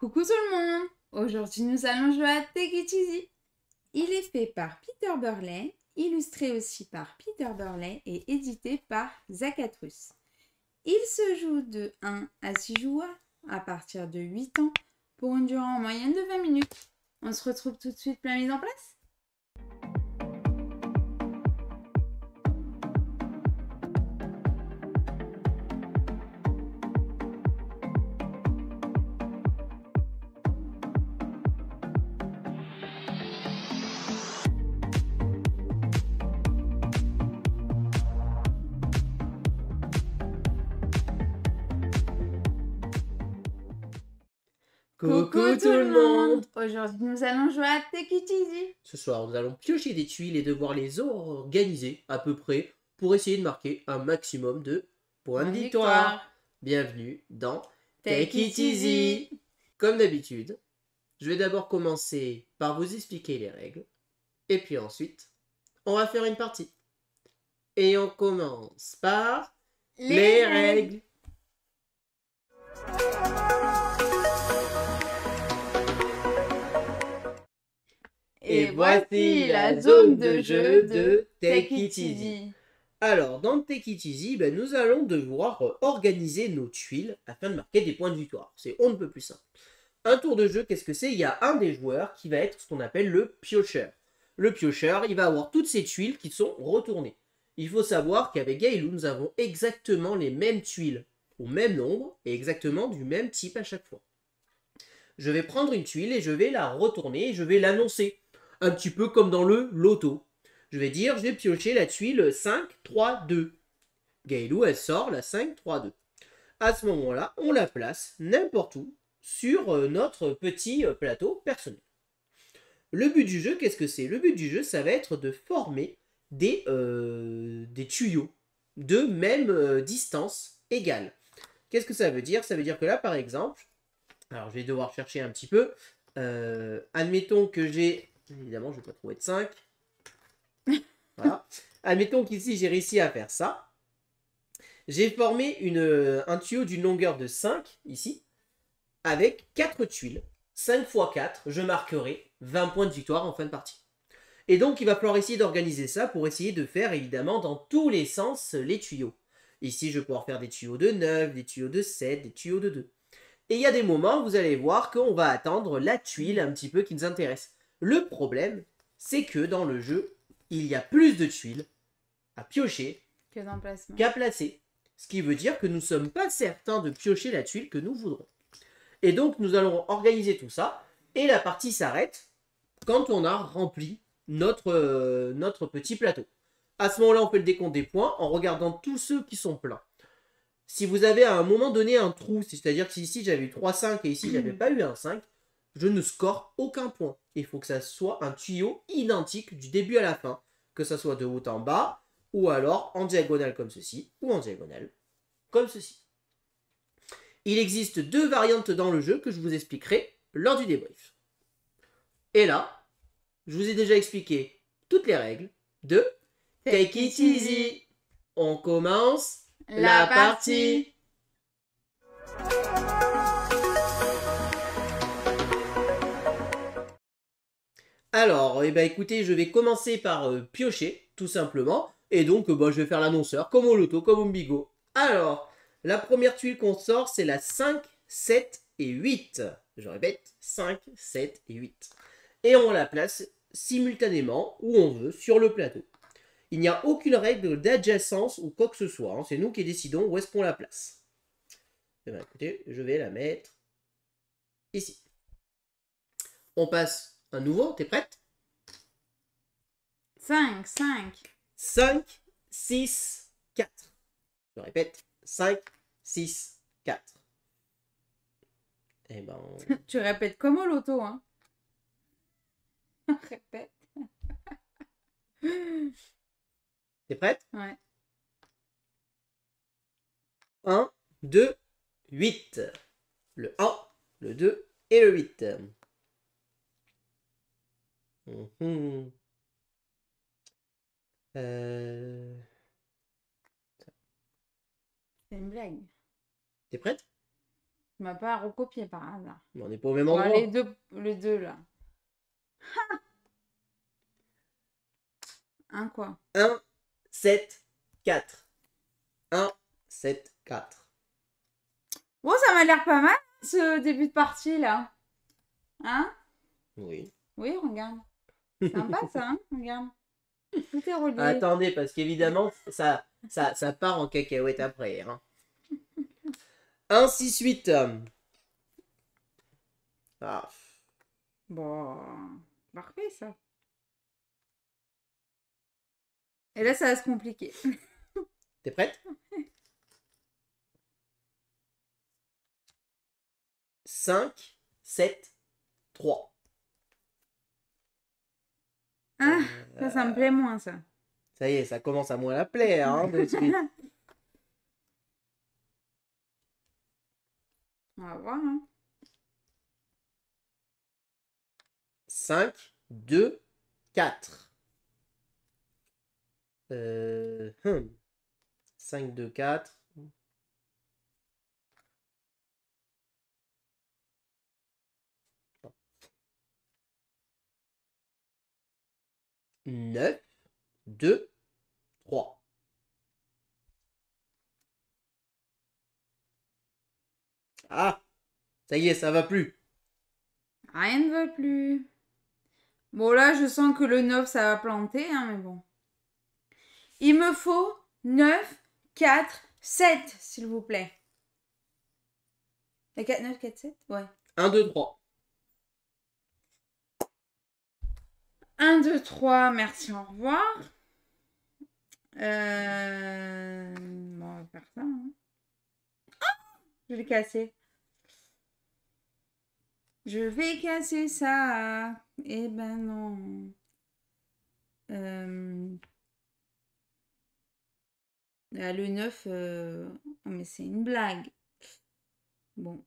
Coucou tout le monde! Aujourd'hui nous allons jouer à Take It Easy. Il est fait par Peter Burley, illustré aussi par Peter Burley et édité par Zacatrus. Il se joue de 1 à 6 joueurs à partir de 8 ans pour une durée en moyenne de 20 minutes. On se retrouve tout de suite pour la mise en place. Coucou tout le monde! Aujourd'hui nous allons jouer à Take It Easy. Ce soir, nous allons piocher des tuiles et devoir les organiser à peu près pour essayer de marquer un maximum de points de victoire. Bienvenue dans Take It Easy. Comme d'habitude, je vais d'abord commencer par vous expliquer les règles. Et puis ensuite, on va faire une partie. Et on commence par les règles. Et voici la zone de jeu de Take It Easy. Alors, dans Take It Easy, nous allons devoir organiser nos tuiles afin de marquer des points de victoire. C'est on ne peut plus simple. Un tour de jeu, qu'est-ce que c'est? Il y a un des joueurs qui va être ce qu'on appelle le piocheur. Le piocheur, il va avoir toutes ces tuiles qui sont retournées. Il faut savoir qu'avec Gailou, nous avons exactement les mêmes tuiles au même nombre et exactement du même type à chaque fois. Je vais prendre une tuile et je vais la retourner et je vais l'annoncer. Un petit peu comme dans le loto. Je vais dire, je vais piocher la tuile 5, 3, 2. Gailou, elle sort la 5, 3, 2. À ce moment-là, on la place n'importe où sur notre petit plateau personnel. Le but du jeu, qu'est-ce que c'est? Le but du jeu, ça va être de former des tuyaux de même distance égale. Qu'est-ce que ça veut dire? Ça veut dire que là, par exemple, alors je vais devoir chercher un petit peu. Admettons que j'ai... Évidemment, je ne vais pas trouver de 5. Voilà. Admettons qu'ici, j'ai réussi à faire ça. J'ai formé un tuyau d'une longueur de 5, ici, avec 4 tuiles. 5 x 4, je marquerai 20 points de victoire en fin de partie. Et donc, il va falloir essayer d'organiser ça pour essayer de faire, évidemment, dans tous les sens, les tuyaux. Ici, je vais pouvoir faire des tuyaux de 9, des tuyaux de 7, des tuyaux de 2. Et il y a des moments où vous allez voir qu'on va attendre la tuile un petit peu qui nous intéresse. Le problème, c'est que dans le jeu, il y a plus de tuiles à piocher qu'à placer. Ce qui veut dire que nous ne sommes pas certains de piocher la tuile que nous voudrons. Et donc, nous allons organiser tout ça. Et la partie s'arrête quand on a rempli notre petit plateau. À ce moment-là, on fait le décompte des points en regardant tous ceux qui sont pleins. Si vous avez à un moment donné un trou, c'est-à-dire que si ici j'avais eu 3, 5 et ici j'avais pas eu un 5, je ne score aucun point. Il faut que ça soit un tuyau identique du début à la fin, que ça soit de haut en bas, ou alors en diagonale comme ceci, ou en diagonale comme ceci. Il existe 2 variantes dans le jeu que je vous expliquerai lors du débrief. Et là, je vous ai déjà expliqué toutes les règles de Take It Easy. On commence la partie. Alors, écoutez, je vais commencer par piocher, tout simplement. Et donc, je vais faire l'annonceur, comme au loto, comme au bigot. Alors, la première tuile qu'on sort, c'est la 5, 7 et 8. Je répète, 5, 7 et 8. Et on la place simultanément, où on veut, sur le plateau. Il n'y a aucune règle d'adjacence ou quoi que ce soit. Hein. C'est nous qui décidons où est-ce qu'on la place. Écoutez, je vais la mettre ici. On passe à nouveau. T'es prête? 5. 5, 6, 4. Je répète. 5, 6, 4. Tu répètes comme au loto, hein? Répète. T'es prête? Ouais. 1, 2, 8. Le 1, le 2 et le 8. C'est une blague. T'es prête? Tu m'as pas recopié par hasard. On n'est pas au même Bon, endroit. les deux là. Un quoi? 1, 7, 4. 1, 7, 4. Bon, ça m'a l'air pas mal, ce début de partie là. Hein? Oui. Oui, regarde. Sympa ça, hein? Regarde. Tout est relié. Attendez, parce qu'évidemment, ça part en cacahuète après. Hein. 1, 6, 8. Ah. Bon, parfait ça. Et là, ça va se compliquer. T'es prête? 5, 7, 3. Ah, ça me plaît moins ça. Ça y est, ça commence à moins la plaire, hein, de suite. On va voir, hein. 5, 2, 4. 5, 2, 4. Neuf, 2, 3. Ah, ça y est, ça va plus. Rien ne va plus. Bon, là, je sens que le 9, ça va planter, hein, mais bon. Il me faut 9, 4, 7, s'il vous plaît. La 4, 9, 4, 7? Ouais. 1, 2, 3. 1, 2, 3, merci, au revoir. Bon, on va faire ça. Hein. Oh, je vais casser. Je vais casser ça. Eh ben non. Le 9, oh, mais c'est une blague. Bon.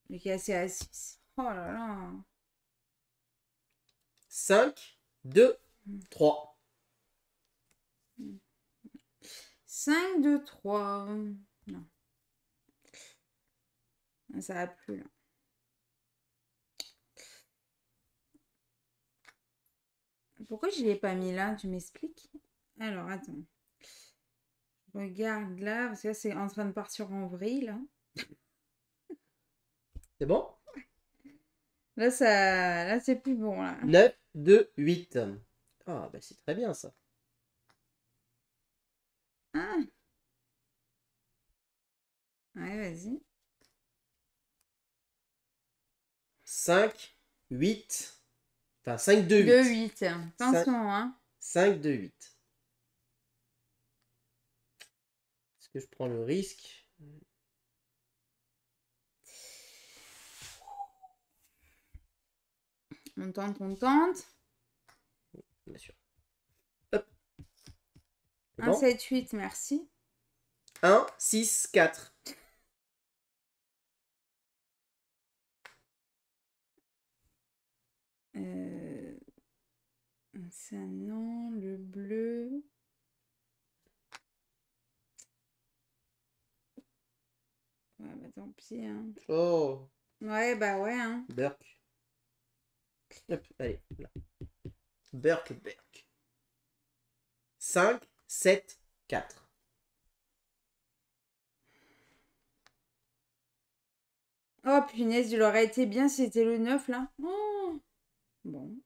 Je vais casser à 6. Oh là là. 5, 2, 3. 5, 2, 3. Non. Ça va plus là. Pourquoi je ne l'ai pas mis là? Tu m'expliques? Alors, attends. Regarde là, parce que là, c'est en train de partir en vrille, là. C'est bon? Là, là c'est plus bon, là. 9, 2, 8. Ah, bah c'est très bien ça. Ah. Ouais, vas-y. 5, 8. Enfin, 5, 2, 8. 2, 8. Attention, hein. 5, 2, 8. Est-ce que je prends le risque? On tente, on tente. Bien sûr. Hop. 1, Bon. 7, 8, merci. 1, 6, 4. Ça, non. Le bleu. Ouais, bah tant pis, hein. Oh. Ouais, bah ouais, hein. Burk. Hop, allez, là. Burk. 5, 7, 4. Oh, punaise, il aurait été bien si c'était le 9, là. Oh. Bon.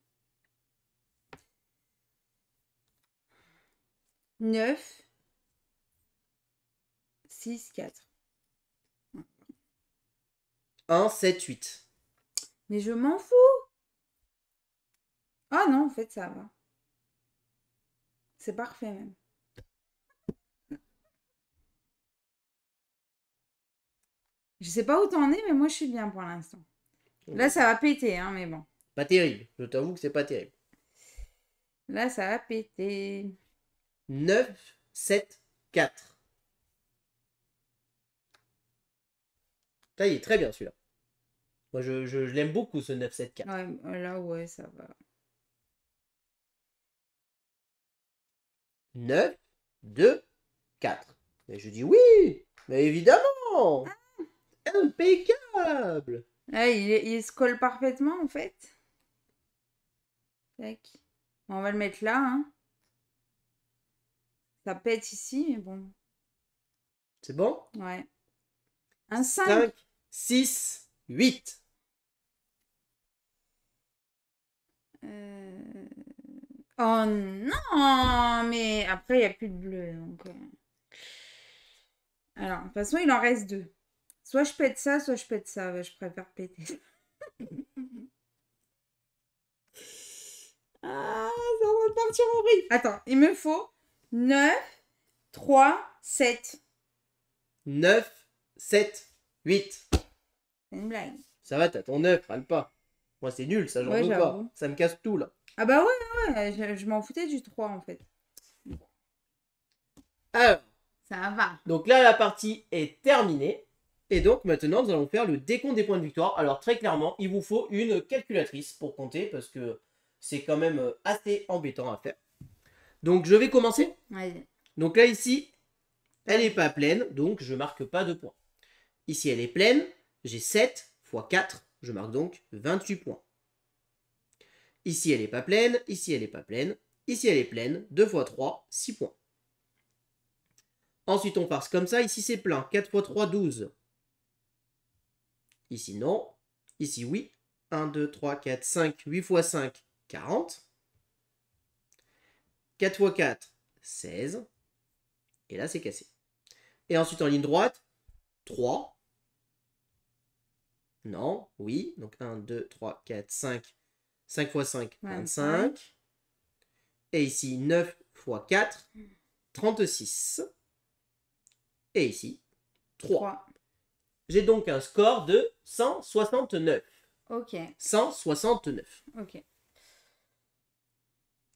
9, 6, 4. 1, 7, 8. Mais je m'en fous. Ah non, en fait, ça va. C'est parfait, même. Je sais pas où t'en es, mais moi, je suis bien pour l'instant. Là, ça va péter, hein, mais bon. Pas terrible. Je t'avoue que c'est pas terrible. Là, ça va péter. 9, 7, 4. Ça y est, très bien celui-là. Moi, je l'aime beaucoup ce 9, 7, 4. Ouais, là, ouais, ça va. 9, 2, 4. Et je dis oui, mais évidemment. Impeccable. Là, il se colle parfaitement, en fait. Tac. On va le mettre là, hein. Ça pète ici, mais bon. C'est bon? Ouais. Un 5. 5, 6, 8. Oh non, mais après, il n'y a plus de bleu. Donc... Alors, de toute façon, il en reste 2. Soit je pète ça, soit je pète ça. Ouais, je préfère péter. Ah, ça va partir en vrille. Attends, il me faut 9, 3, 7. 9, 7, 8. C'est une blague. Ça va, t'as ton 9, râle pas. Moi, c'est nul, ça, j'en Ouais, veux pas. j'avoue. Ça me casse tout, là. Ah bah ouais, je m'en foutais du 3 en fait. Alors, Ça va. donc là, la partie est terminée. Et donc, maintenant, nous allons faire le décompte des points de victoire. Alors, très clairement, il vous faut une calculatrice pour compter, parce que c'est quand même assez embêtant à faire. Donc, je vais commencer. Vas-y. Donc là, ici, elle n'est pas pleine, donc je marque pas de points. Ici, elle est pleine. J'ai 7 fois 4. Je marque donc 28 points. Ici, elle n'est pas pleine. Ici, elle n'est pas pleine. Ici, elle est pleine. 2 fois 3, 6 points. Ensuite, on passe comme ça. Ici, c'est plein. 4 fois 3, 12. Ici, non. Ici, oui. 1, 2, 3, 4, 5. 8 fois 5, 40. 4 fois 4, 16. Et là, c'est cassé. Et ensuite, en ligne droite, 3. Non, oui. Donc 1, 2, 3, 4, 5. 5 fois 5, 25. Et ici, 9 fois 4, 36. Et ici, 3. J'ai donc un score de 169. Ok. 169. Ok.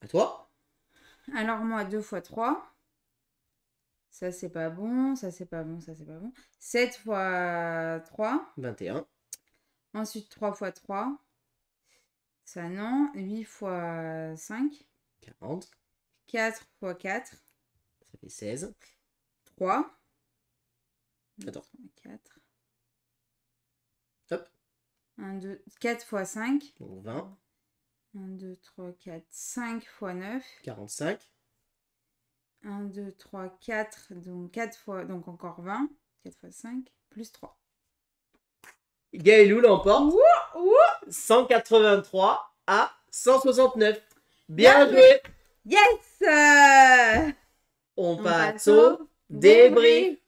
À toi? Alors moi, 2 fois 3. Ça, c'est pas bon. Ça, c'est pas bon. Ça, c'est pas bon. 7 fois 3. 21. Ensuite, 3 fois 3. Ça, non. 8 fois 5. 40. 4 fois 4. Ça fait 16. 3. Attends. 4. Hop. 1, 2, 4 fois 5. Donc 20. 1, 2, 3, 4, 5 fois 9. 45. 1, 2, 3, 4. Donc 4 fois. Donc encore 20. 4 fois 5. Plus 3. Gaëlou l'emporte. 183 à 169. Bien joué. Yes. On passe au débrief.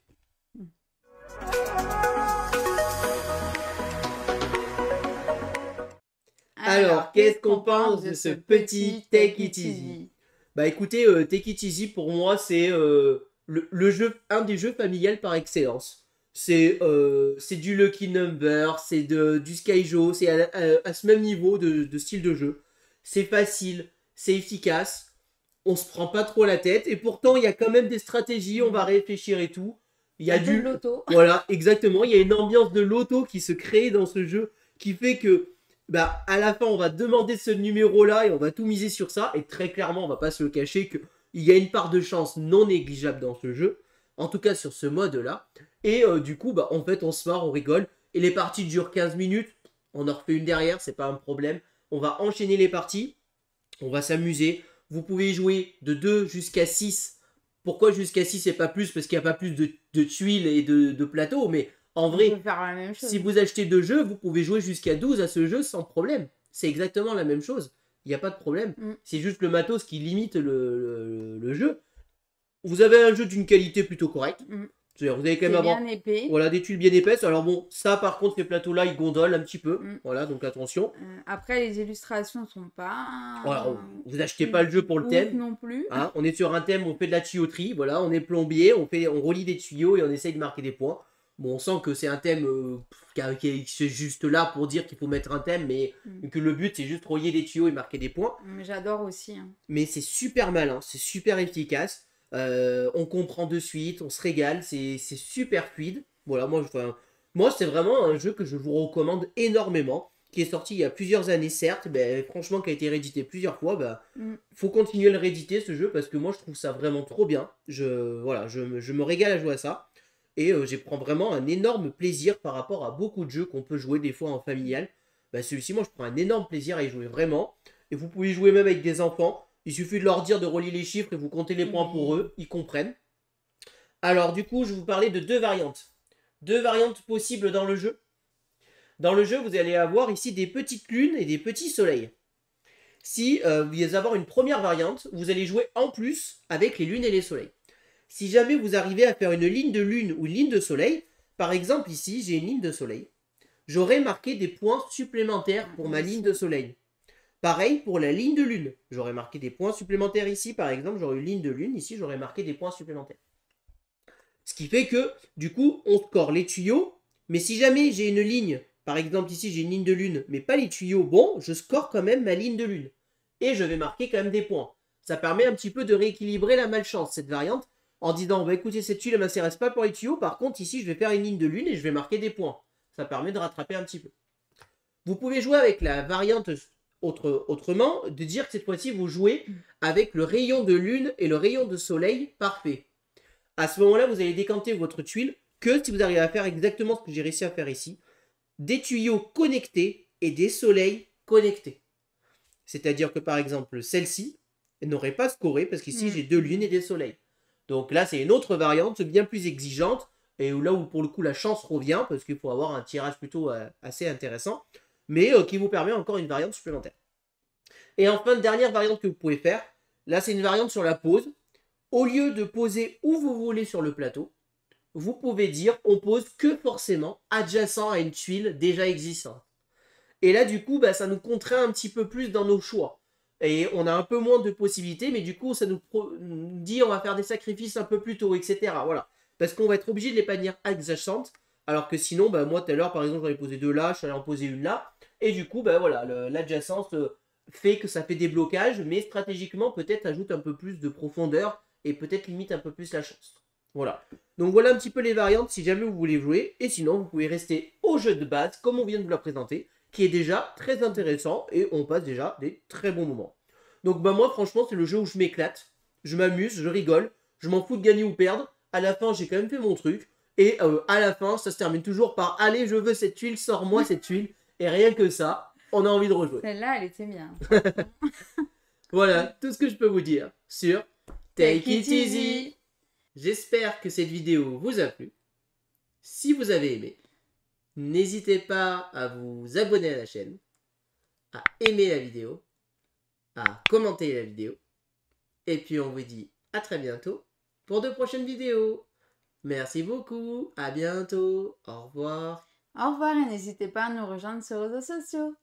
Alors, qu'est-ce qu'on pense de ce petit Take It Easy? Bah écoutez, Take It Easy pour moi c'est le jeu, un des jeux familial par excellence. C'est du Lucky Number, c'est du Skyjo, c'est à ce même niveau de style de jeu. C'est facile, c'est efficace, on se prend pas trop la tête et pourtant il y a quand même des stratégies, on va réfléchir et tout. Il y a du loto. Voilà, exactement, il y a une ambiance de loto qui se crée dans ce jeu qui fait que bah, à la fin, on va demander ce numéro-là et on va tout miser sur ça. Et très clairement, on va pas se le cacher qu'il y a une part de chance non négligeable dans ce jeu. En tout cas, sur ce mode-là. Et du coup, bah, en fait, on se marre, on rigole. Et les parties durent 15 minutes. On en refait une derrière, c'est pas un problème. On va enchaîner les parties. On va s'amuser. Vous pouvez jouer de 2 jusqu'à 6. Pourquoi jusqu'à 6 et pas plus? Parce qu'il n'y a pas plus de tuiles et de plateaux. Mais en vrai, si vous achetez 2 jeux, vous pouvez jouer jusqu'à 12 à ce jeu sans problème. C'est exactement la même chose. Il n'y a pas de problème. C'est juste le matos qui limite le jeu. Vous avez un jeu d'une qualité plutôt correcte. C'est-à-dire, vous allez quand même avoir voilà, des tuiles bien épaisses. Alors bon, ça par contre, ces plateaux-là, ils gondolent un petit peu. Voilà, donc attention. Après, les illustrations sont pas... Voilà, vous achetez pas le jeu pour le thème. Non plus. Hein, on est sur un thème, on fait de la tuyauterie. Voilà, on est plombier, on relie des tuyaux et on essaye de marquer des points. Bon, on sent que c'est un thème qui est juste là pour dire qu'il faut mettre un thème, mais que le but c'est juste relier des tuyaux et marquer des points. J'adore aussi. Hein. Mais c'est super malin, c'est super efficace. On comprend de suite, on se régale, c'est super fluide. Voilà, moi c'est vraiment un jeu que je vous recommande énormément, qui est sorti il y a plusieurs années certes, mais franchement qui a été réédité plusieurs fois. Faut continuer à le rééditer ce jeu parce que moi je trouve ça vraiment trop bien. Je me régale à jouer à ça. Et je prends vraiment un énorme plaisir par rapport à beaucoup de jeux qu'on peut jouer des fois en familial. Bah, celui-ci, moi, je prends un énorme plaisir à y jouer vraiment. Et vous pouvez y jouer même avec des enfants. Il suffit de leur dire de relier les chiffres et vous comptez les points pour eux. Ils comprennent. Alors, du coup, je vais vous parler de deux variantes. Deux variantes possibles dans le jeu. Dans le jeu, vous allez avoir ici des petites lunes et des petits soleils. Si vous allez avoir une première variante, vous allez jouer en plus avec les lunes et les soleils. Si jamais vous arrivez à faire une ligne de lune ou une ligne de soleil, par exemple ici, j'ai une ligne de soleil, j'aurai marqué des points supplémentaires pour ma ligne de soleil. Pareil pour la ligne de lune, j'aurais marqué des points supplémentaires ici, par exemple, j'aurais une ligne de lune, ici j'aurais marqué des points supplémentaires. Ce qui fait que, du coup, on score les tuyaux, mais si jamais j'ai une ligne, par exemple ici j'ai une ligne de lune, mais pas les tuyaux, bon, je score quand même ma ligne de lune. Et je vais marquer quand même des points. Ça permet un petit peu de rééquilibrer la malchance, cette variante, en disant, bah écoutez, cette tuile ne m'intéresse pas pour les tuyaux, par contre ici je vais faire une ligne de lune et je vais marquer des points. Ça permet de rattraper un petit peu. Vous pouvez jouer avec la variante autrement, de dire que cette fois-ci vous jouez avec le rayon de lune et le rayon de soleil parfait. À ce moment-là, vous allez décanter votre tuile que si vous arrivez à faire exactement ce que j'ai réussi à faire ici, des tuyaux connectés et des soleils connectés. C'est-à-dire que par exemple, celle-ci n'aurait pas scoré parce qu'ici j'ai deux lunes et des soleils. Donc là, c'est une autre variante bien plus exigeante et là où pour le coup la chance revient parce qu'il faut avoir un tirage plutôt assez intéressant, mais qui vous permet encore une variante supplémentaire. Et enfin, dernière variante que vous pouvez faire, là c'est une variante sur la pose. Au lieu de poser où vous voulez sur le plateau, vous pouvez dire on pose que forcément adjacent à une tuile déjà existante. Et là, du coup, bah, ça nous contraint un petit peu plus dans nos choix. Et on a un peu moins de possibilités, mais du coup, ça nous dit on va faire des sacrifices un peu plus tôt, etc. Voilà. Parce qu'on va être obligé de les manières adjacentes. Alors que sinon, bah, moi tout à l'heure, par exemple, j'en ai posé deux là, je suis allé en poser une là. Et du coup, bah, voilà, l'adjacence fait que ça fait des blocages, mais stratégiquement, peut-être ajoute un peu plus de profondeur et peut-être limite un peu plus la chance. Voilà. Donc voilà un petit peu les variantes si jamais vous voulez jouer. Et sinon, vous pouvez rester au jeu de base, comme on vient de vous la présenter, qui est déjà très intéressant et on passe déjà des très bons moments. Donc bah moi franchement c'est le jeu où je m'éclate, je m'amuse, je rigole, je m'en fous de gagner ou perdre, à la fin j'ai quand même fait mon truc et à la fin ça se termine toujours par allez je veux cette tuile, sors-moi cette tuile et rien que ça, on a envie de rejouer. Celle-là elle était bien. Voilà tout ce que je peux vous dire sur Take It Easy. J'espère que cette vidéo vous a plu. Si vous avez aimé, n'hésitez pas à vous abonner à la chaîne, à aimer la vidéo, à commenter la vidéo. Et puis on vous dit à très bientôt pour de prochaines vidéos. Merci beaucoup, à bientôt, au revoir. Au revoir et n'hésitez pas à nous rejoindre sur les réseaux sociaux.